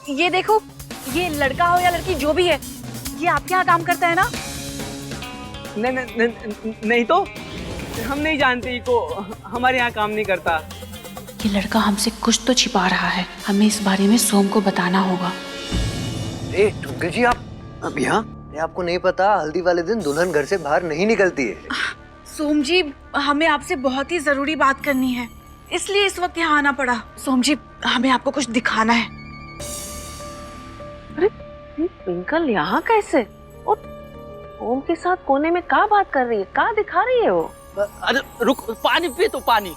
ये देखो, ये लड़का हो या लड़की जो भी है, ये आपके यहाँ काम करता है ना? नहीं तो हम नहीं जानते को, हमारे यहाँ काम नहीं करता। ये लड़का हमसे कुछ तो छिपा रहा है, हमें इस बारे में सोम को बताना होगा। ट्विंकल जी आप अब यहाँ? आपको नहीं पता हल्दी वाले दिन दुल्हन घर से बाहर नहीं निकलती है। सोम जी, हमें आपसे बहुत ही जरूरी बात करनी है, इसलिए इस वक्त यहाँ आना पड़ा। सोम जी, हमें आपको कुछ दिखाना है। अरे ट्विंकल यहाँ कैसे? और ओम के साथ कोने में क्या बात कर रही है, क्या दिखा रही है वो? अरे रुक, पानी पी तो पानी।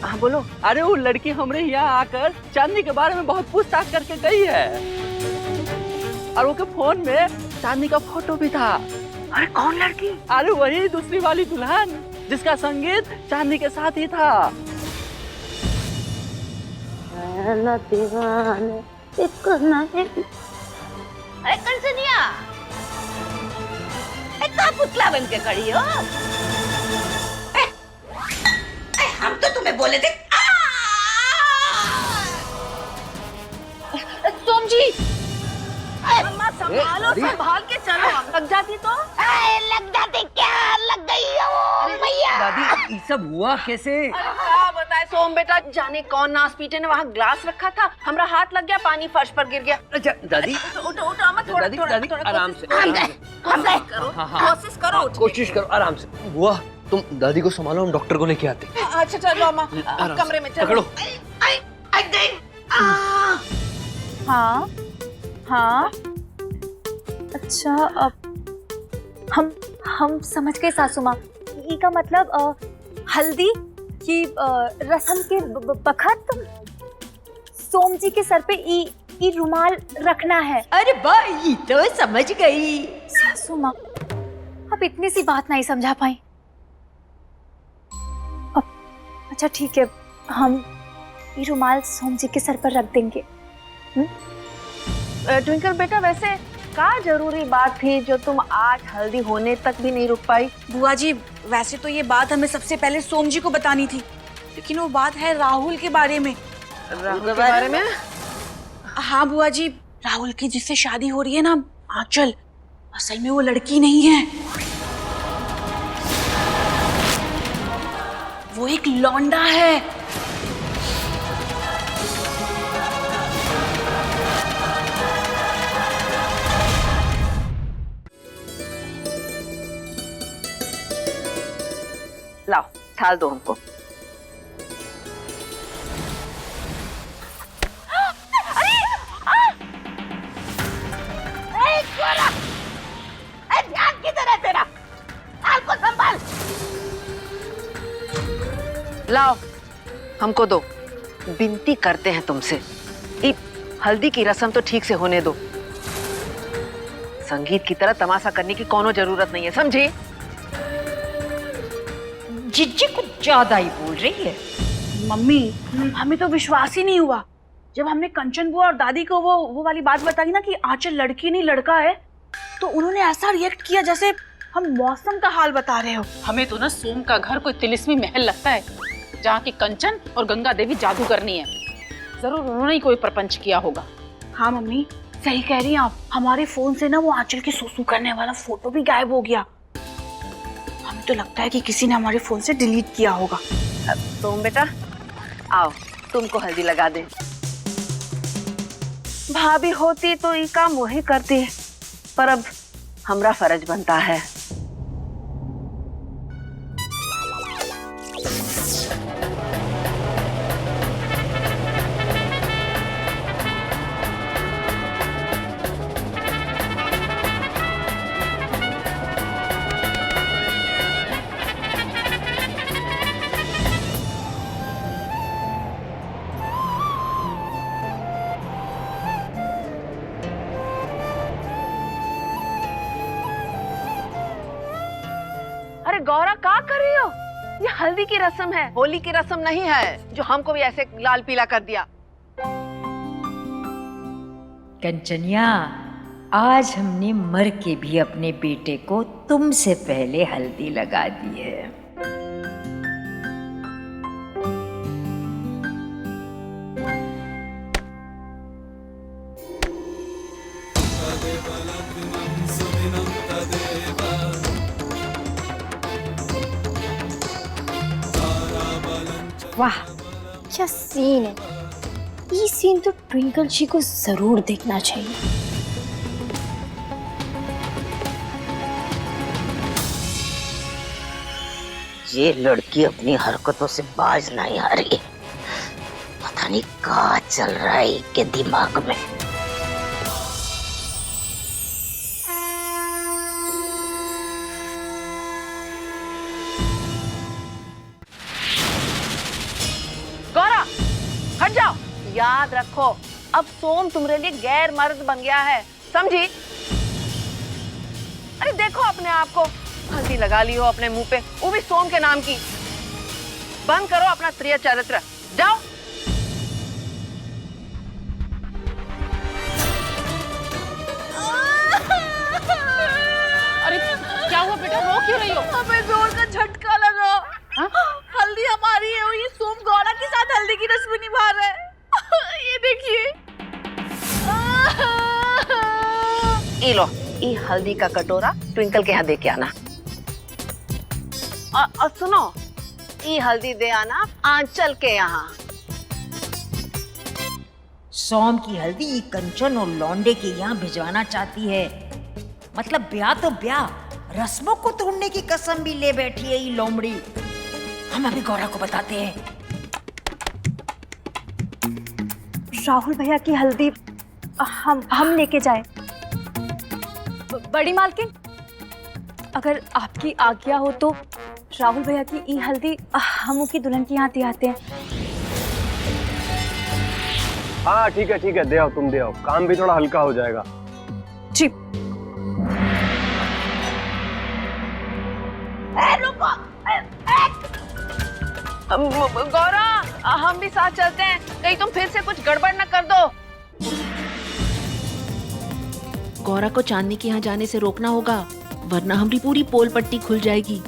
हाँ बोलो। अरे वो लड़की हमरे यहाँ आकर चांदनी के बारे में बहुत पूछताछ करके गई है, और वो के फोन में चांदनी का फोटो भी था। अरे कौन लड़की? अरे वही दूसरी वाली दुल्हन जिसका संगीत चांदनी के साथ ही था। दीवाने इसको नहीं। अरे कंचनिया, क्या पुतला बन के खड़ी हो? हम तो तुम्हें बोले थे। सोम जी, अम्मा संभालो, संभाल के चलो, लग जाती तो? लग जाती क्या? लग गई हो भैया। दादी ये सब हुआ कैसे? क्या बताए सोम बेटा, जाने कौन नास पीटे ने वहाँ ग्लास रखा था, हमारा हाथ लग गया, पानी फर्श पर गिर गया। अच्छा दादी, उठो उठो अम्मा, थोड़ा थोड़ा आराम से करो, कोशिश करो। कोशिश करो आराम से। बुआ तुम दादी को संभालो, हम डॉक्टर को लेके आते। अच्छा चलो अम्मा, कमरे में चलो। पकड़ो। हाँ हाँ, अच्छा, अब हम समझ गए सासू माँ। ई का मतलब हल्दी की रस्म के बखत सोम जी के सर पे ई रुमाल रखना है। अरे भाई तो समझ गई। सासू माँ, अब इतनी सी बात नहीं समझा पाई। अच्छा ठीक है, हम ये रुमाल सोम जी के सर पर रख देंगे। ट्विंकल बेटा, वैसे क्या जरूरी बात थी जो तुम आज हल्दी होने तक भी नहीं रुक पाई? बुआ जी, वैसे तो ये बात हमें सबसे पहले सोम जी को बतानी थी, लेकिन वो बात है राहुल के बारे में। राहुल के बारे में? हाँ बुआ जी, राहुल की जिससे शादी हो रही है ना, आंचल, असल में वो लड़की नहीं है, वो एक लौंडा है। लाओ थाल दो हमको। ध्यान किधर है तेरा? थाल को संभाल। लाओ हमको दो, विनती करते हैं तुमसे। हल्दी की रस्म तो ठीक से होने दो, संगीत की तरह तमाशा करने की कोनो जरूरत नहीं है, समझे? जिज्जी कुछ ज्यादा ही बोल रही है। मम्मी, हमें तो विश्वास ही नहीं हुआ जब हमने कंचन बुआ और दादी को वो वाली बात बताई ना कि आंचल लड़की नहीं लड़का है, तो उन्होंने ऐसा रिएक्ट किया जैसे हम मौसम का हाल बता रहे हो। हमें तो ना सोम का घर कोई तिलिस्मी महल लगता है, जहाँ की कंचन और गंगा देवी जादू करनी है। जरूर उन्होंने ही कोई प्रपंच किया होगा। हाँ मम्मी, सही कह रही हैं आप, हमारे फोन से ना वो आंचल की सुसु करने वाला फोटो भी गायब हो गया। हमें तो लगता है कि किसी ने हमारे फोन से डिलीट किया होगा। तुम बेटा आओ, तुमको हल्दी लगा दे। भाभी होती तो ये काम वही करती, पर अब हमारा फर्ज बनता है। अरे गौरा क्या कर रही हो? ये हल्दी की रस्म है, होली की रस्म नहीं है जो हमको भी ऐसे लाल पीला कर दिया। कंचनिया, आज हमने मर के भी अपने बेटे को तुमसे पहले हल्दी लगा दी है। वाह क्या सीन है। ये सीन तो ट्विंकल जी को जरूर देखना चाहिए। ये लड़की अपनी हरकतों से बाज नहीं आ रही है। पता नहीं क्या चल रहा है इनके दिमाग में। गौरा हट जाओ। याद रखो अब सोम तुम्हारे लिए गैर मर्द बन गया है, समझी? अरे देखो अपने आप को, हल्दी लगा ली हो अपने मुंह पे, वो भी सोम के नाम की। बंद करो अपना स्त्रीय चरित्र, जाओ। अरे क्या हुआ बेटा, रो क्यों रही हो? हमें जोर का झटका लगा। हल्दी हमारी है और ये सोम गौरा के साथ हल्दी की रस्म निभा रहा है। ये देखिए। ये लो, ये हल्दी का कटोरा ट्विंकल के यहाँ दे के आना। और सुनो, ये हल्दी दे आना आंचल के यहाँ। सोम की हल्दी कंचन और लौंडे के यहाँ भिजवाना चाहती है। मतलब ब्याह तो ब्याह, रस्मों को तोड़ने की कसम भी ले बैठी है ये लोमड़ी। हम अभी गौरा को बताते हैं। राहुल भैया की हल्दी हम लेके जाए। बड़ी मालकिन, अगर आपकी आज्ञा हो तो राहुल भैया की ई हल्दी हम की दुल्हन के यहाँ दे आते हैं। हाँ ठीक है, दे आओ, तुम दे आओ, काम भी थोड़ा हल्का हो जाएगा। जी। गौरा हम भी साथ चलते हैं, कहीं तुम फिर से कुछ गड़बड़ न कर दो। गौरा को चांदनी के यहाँ जाने से रोकना होगा, वरना हमारी पूरी पोल पट्टी खुल जाएगी।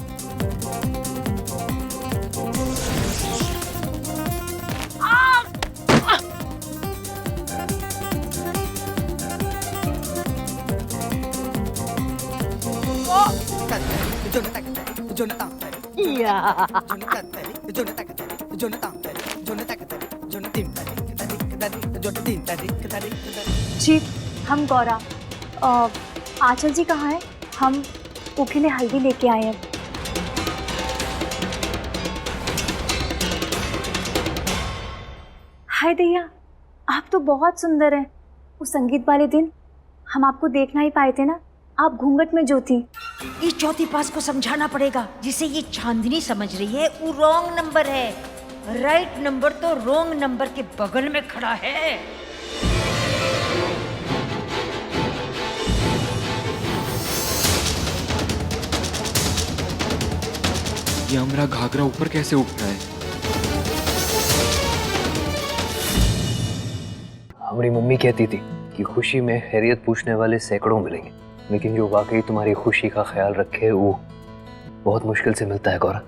जी हम गौरा, आंचल जी कहाँ है? हम उनके लिए हल्दी लेके आए हैं। हाय दैया, आप तो बहुत सुंदर हैं। वो संगीत वाले दिन हम आपको देख नहीं पाए थे ना, आप घूंघट में जो थी। इस चौथी पास को समझाना पड़ेगा, जिसे ये चांदनी समझ रही है वो रॉन्ग नंबर है। राइट नंबर तो रॉन्ग नंबर के बगल में खड़ा है। ये हमारा घाघरा ऊपर कैसे उठ रहा है? हमारी मम्मी कहती थी कि खुशी में खैरियत पूछने वाले सैकड़ों मिलेंगे, लेकिन जो वाकई तुम्हारी खुशी का ख्याल रखे वो बहुत मुश्किल से मिलता है। गौरा,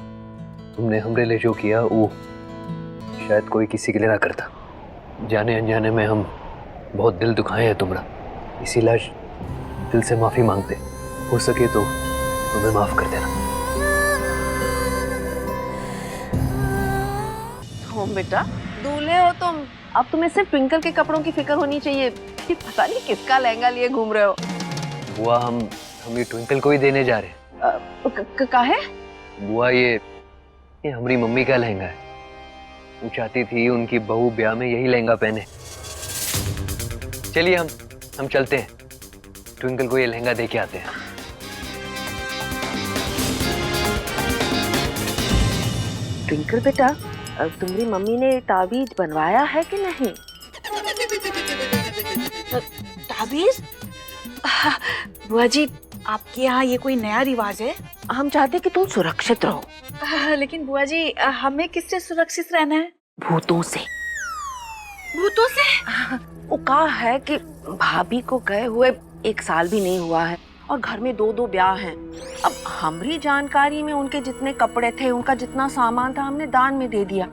तुमने हमरे लिए जो किया वो शायद कोई किसी के लिए ना करता। जाने अनजाने में हम बहुत दिल दुखाए हैं तुम्हारा, इसीलिए दिल से माफी मांगते। हो सके तो तुम्हें माफ कर देना। बेटा दूल्हे हो तुम, अब तुम्हें सिर्फ ट्विंकल के कपड़ों की फिक्र होनी चाहिए कि पता नहीं किसका लहंगा लिए घूम रहे हो। बुआ, हम ये ट्विंकल को ही देने जा रहे हैं। काहे? बुआ, ये हमारी मम्मी का लहंगा है। वो चाहती थी उनकी बहू ब्याह में यही लहंगा पहने। चलिए हम चलते हैं, ट्विंकल को ये लहंगा दे के आते हैं। ट्विंकल बेटा, तुम्हारी मम्मी ने ताबीज बनवाया है कि नहीं? ताबीज? बुआ जी, आपके यहाँ ये कोई नया रिवाज है? हम चाहते कि तुम सुरक्षित रहो। लेकिन बुआ जी, हमें किससे सुरक्षित रहना है? भूतों से। भूतों से? वो कहा है कि भाभी को गए हुए 1 साल भी नहीं हुआ है और घर में 2 ब्याह हैं। अब हमारी जानकारी में उनके जितने कपड़े थे, उनका जितना सामान था, हमने दान में दे दिया,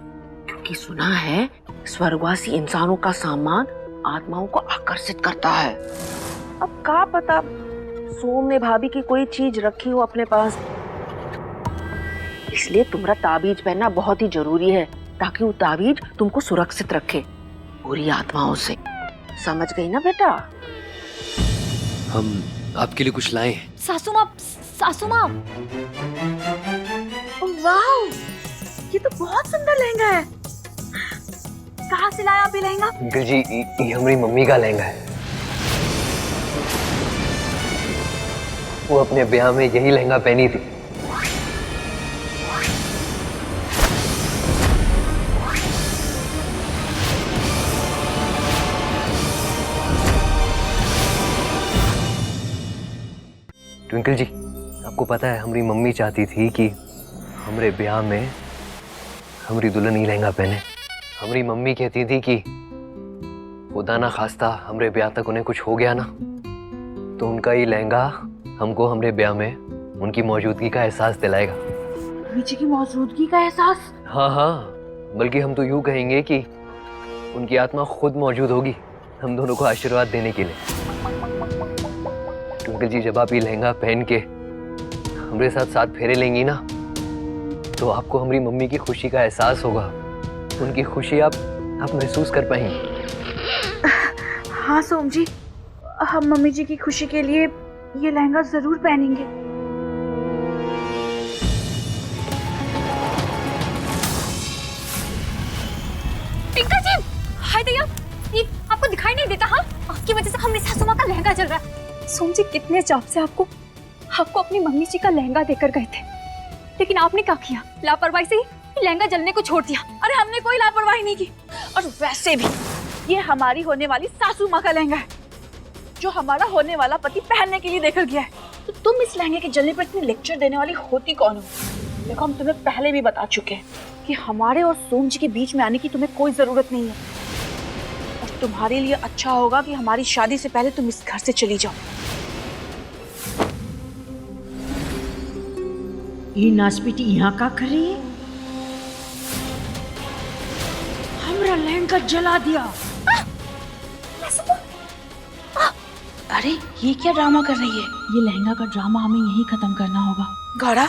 क्योंकि सुना है स्वर्गवासी इंसानों का सामान आत्माओं को आकर्षित करता है। अब क्या पता सोम ने भाभी की कोई चीज रखी हो अपने पास, इसलिए तुम्हारा ताबीज पहनना बहुत ही जरूरी है। ताकि वो ताबीज तुमको सुरक्षित रखे बुरी आत्माओं से। समझ गई ना बेटा? हम आपके लिए कुछ लाए हैं। सासू माँ, सासू माँ। वाह, ये तो बहुत सुंदर लहंगा है। कहाँ से लाया आप ये लहंगा? अंकल जी, ये हमारी मम्मी का लहंगा है। वो अपने ब्याह में यही लहंगा पहनी थी। ट्विंकल जी, आपको पता है हमारी मम्मी चाहती थी कि हमारे ब्याह में हमारी दुल्हन ही लहंगा पहने। हमारी मम्मी कहती थी कि खुदा ना खास्ता हमारे ब्याह तक उन्हें कुछ हो गया ना, तो उनका ये लहंगा हमको हमारे ब्याह में उनकी मौजूदगी का एहसास दिलाएगा। मम्मी जी की मौजूदगी का एहसास? हाँ हाँ, बल्कि हम तो यूं कहेंगे कि उनकी आत्मा खुद मौजूद होगी हम दोनों को आशीर्वाद देने के लिए। ट्विंकल जी, जब आप ये लहंगा पहन के हमारे साथ 7 फेरे लेंगी ना, तो आपको हमारी मम्मी की खुशी का एहसास होगा। उनकी खुशी आप महसूस कर पाएंगी। हाँ सोम जी, हम मम्मी जी की खुशी के लिए ये लहंगा जरूर पहनेंगे। टिंकल जी, हाय दैया, ये आपको दिखाई नहीं देता? हाँ, आपकी वजह से हमारी सासू माँ का लहंगा जल रहा है। सोम जी कितने चाव से आपको अपनी मम्मी जी का लहंगा देकर गए थे, लेकिन आपने क्या किया? लापरवाही से ही लहंगा जलने को छोड़ दिया। अरे हमने कोई लापरवाही नहीं की, और वैसे भी ये हमारी होने वाली सासू माँ का लहंगा है, जो हमारा होने वाला पति पहनने के लिए देकर गया है। तो तुम इस लहंगे के जलने पर इतनी लेक्चर देने वाली होती कौन हो? देखो, हम तुम्हें पहले भी बता चुके हैं कि हमारे और सोम जी के बीच में आने की तुम्हें कोई जरूरत नहीं है, और तुम्हारे लिए अच्छा होगा कि हमारी शादी से पहले तुम इस घर से चली जाओ। ये नासपीटी यहाँ का कर रही है? हमरा लहंगा जला दिया। अरे ये क्या ड्रामा कर रही है? ये लहंगा का ड्रामा हमें यहीं खत्म करना होगा। गौरा,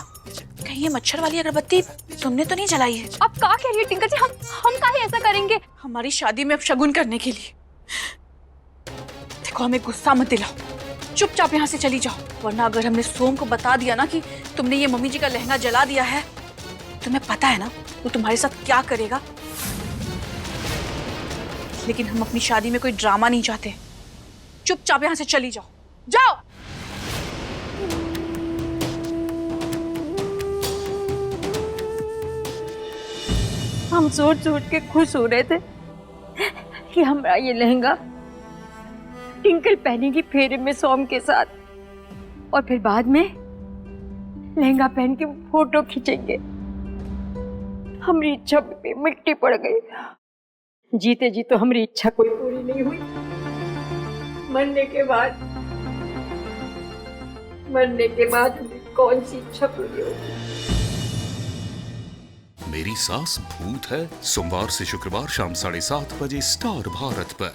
कहीं ये मच्छर वाली अगरबत्ती तुमने तो नहीं जलाई है? आप क्या कह रही है टिंकल जी? हम काहे ऐसा करेंगे? हमारी शादी में अब शगुन करने के लिए। देखो, हमें गुस्सा मत दिलाओ, चुपचाप यहाँ से चली जाओ, वरना अगर हमने सोम को बता दिया ना कि तुमने ये मम्मी जी का लहंगा जला दिया है, तुम्हें पता है ना वो तुम्हारे साथ क्या करेगा। लेकिन हम अपनी शादी में कोई ड्रामा नहीं चाहते। चुपचाप यहाँ से चली जाओ, जाओ। हम सोच सोच के खुश हो रहे थे कि हमारा ये लहंगा टिंकल पहनेगी फेरे में सोम के साथ, और फिर बाद में लहंगा पहन के फोटो खींचेंगे। हमारी इच्छा पे मिट्टी पड़ गई। जीते जी तो हमारी इच्छा कोई पूरी नहीं हुई। मरने के बाद कौन सी इच्छा पूरी होगी? मेरी सास भूत है, सोमवार से शुक्रवार शाम 7:30 बजे स्टार भारत पर।